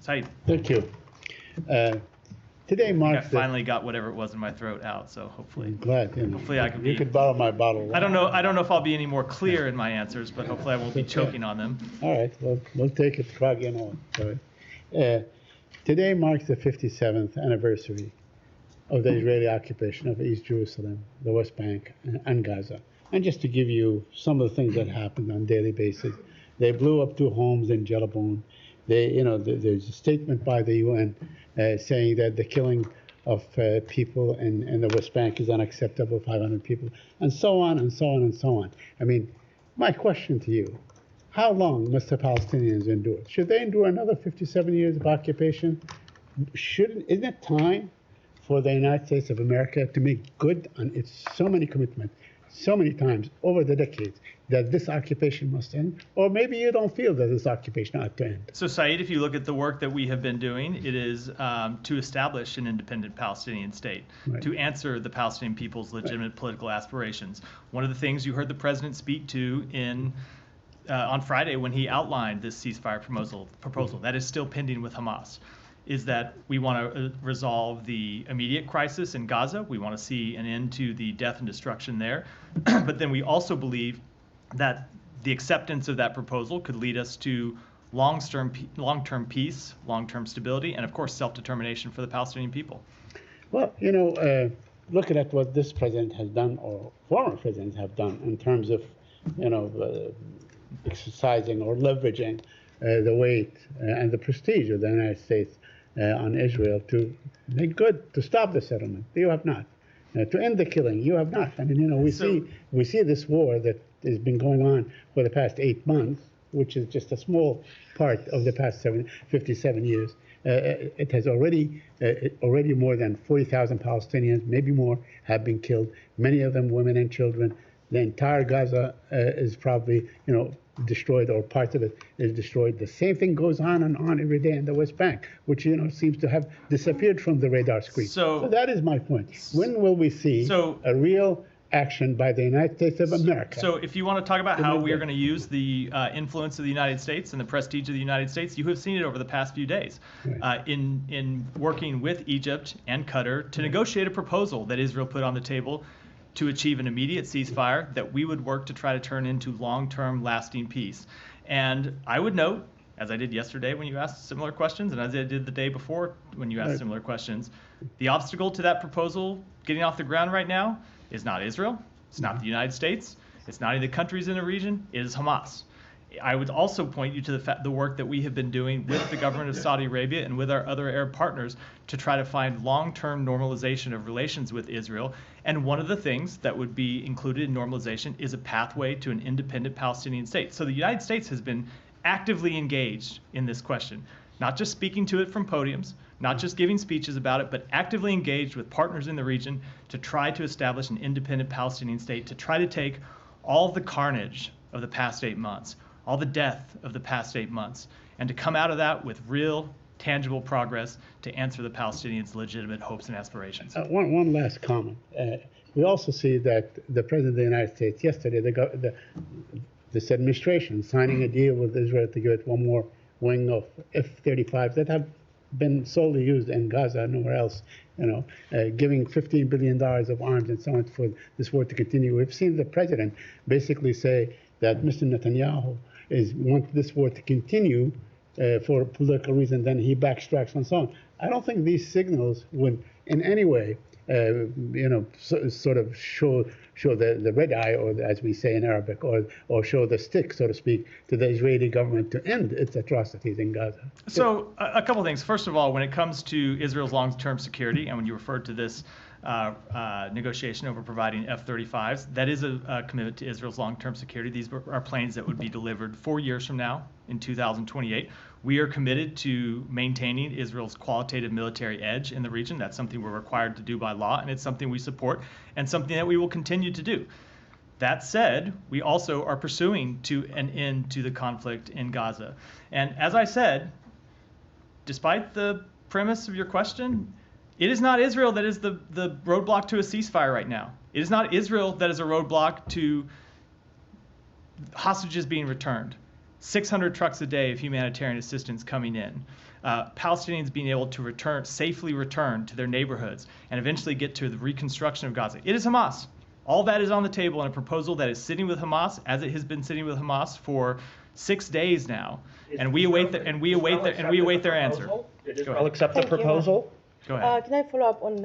Saeed. Thank you. Today I marks finally got whatever it was in my throat out, so hopefully. I'm glad. Hopefully I could You be. could borrow my bottle. I don't know if I'll be any more clear in my answers, but hopefully I won't be choking on them. All right. Well, we'll take it, Krog and all. Today marks the 57th anniversary of the Israeli occupation of East Jerusalem, the West Bank, and Gaza. And just to give you some of the things that happened on a daily basis, they blew up 2 homes in Jeroboam. There's a statement by the UN saying that the killing of people in the West Bank is unacceptable, 500 people, and so on and so on and so on. I mean, my question to you, how long must the Palestinians endure? Should they endure another 57 years of occupation? Isn't it time for the United States of America to make good on its so many commitments, so many times over the decades, that this occupation must end? Or maybe you don't feel that this occupation ought to end. So, Saeed, if you look at the work that we have been doing, it is to establish an independent Palestinian state, Right. to answer the Palestinian people's legitimate political aspirations. One of the things you heard the president speak to on Friday when he outlined this ceasefire proposal that is still pending with Hamas, is that we want to resolve the immediate crisis in Gaza. We want to see an end to the death and destruction there. But then we also believe that the acceptance of that proposal could lead us to long-term peace, long-term stability, and of course self-determination for the Palestinian people. Well, looking at what this president has done, or former presidents have done, in terms of, exercising or leveraging the weight and the prestige of the United States on Israel to make good, to stop the settlement. You have not. To end the killing, you have not. I mean, we see this war that has been going on for the past 8 months, which is just a small part of the past 57 years. It has already more than 40,000 Palestinians, maybe more, have been killed. Many of them women and children. The entire Gaza is probably, destroyed, or parts of it is destroyed. The same thing goes on and on every day in the West Bank, which seems to have disappeared from the radar screen. So that is my point. When will we see a real action by the United States of America? So if you want to talk about how we are going to use the influence of the United States and the prestige of the United States, you have seen it over the past few days in working with Egypt and Qatar to negotiate a proposal that Israel put on the table to achieve an immediate ceasefire that we would work to try to turn into long-term lasting peace. And I would note, as I did yesterday when you asked similar questions, and as I did the day before when you asked similar questions, the obstacle to that proposal getting off the ground right now is not Israel, it's not the United States, it's not any of the countries in the region, it is Hamas. I would also point you to the work that we have been doing with the government of Saudi Arabia and with our other Arab partners to try to find long-term normalization of relations with Israel. And one of the things that would be included in normalization is a pathway to an independent Palestinian state. So the United States has been actively engaged in this question, not just speaking to it from podiums, not just giving speeches about it, but actively engaged with partners in the region to try to establish an independent Palestinian state, to try to take all the carnage of the past 8 months, all the death of the past 8 months, and to come out of that with real, tangible progress to answer the Palestinians' legitimate hopes and aspirations. One last comment. We also see that the President of the United States yesterday, this administration signing a deal with Israel to give it one more wing of F-35s that have been solely used in Gaza, nowhere else, giving $15 billion of arms and so on for this war to continue. We've seen the President basically say that Mr. Netanyahu wants this war to continue for political reasons, then he backtracks and so on. I don't think these signals would in any way, sort of show the red eye, or as we say in Arabic, or show the stick, so to speak, to the Israeli government to end its atrocities in Gaza. So a couple of things. First of all, when it comes to Israel's long-term security, and when you referred to this negotiation over providing F-35s, that is a commitment to Israel's long-term security. These are planes that would be delivered 4 years from now in 2028. We are committed to maintaining Israel's qualitative military edge in the region. That's something we're required to do by law, and it's something we support and something that we will continue to do. That said, we also are pursuing an end to the conflict in Gaza. And as I said, despite the premise of your question, it is not Israel that is the roadblock to a ceasefire right now. It is not Israel that is a roadblock to hostages being returned. 600 trucks a day of humanitarian assistance coming in, Palestinians being able to safely return to their neighborhoods and eventually get to the reconstruction of Gaza. It is Hamas. All that is on the table in a proposal that is sitting with Hamas, as it has been sitting with Hamas for 6 days now, and we await their answer. Did Israel accept the proposal? Go ahead. Go ahead. Can I follow up on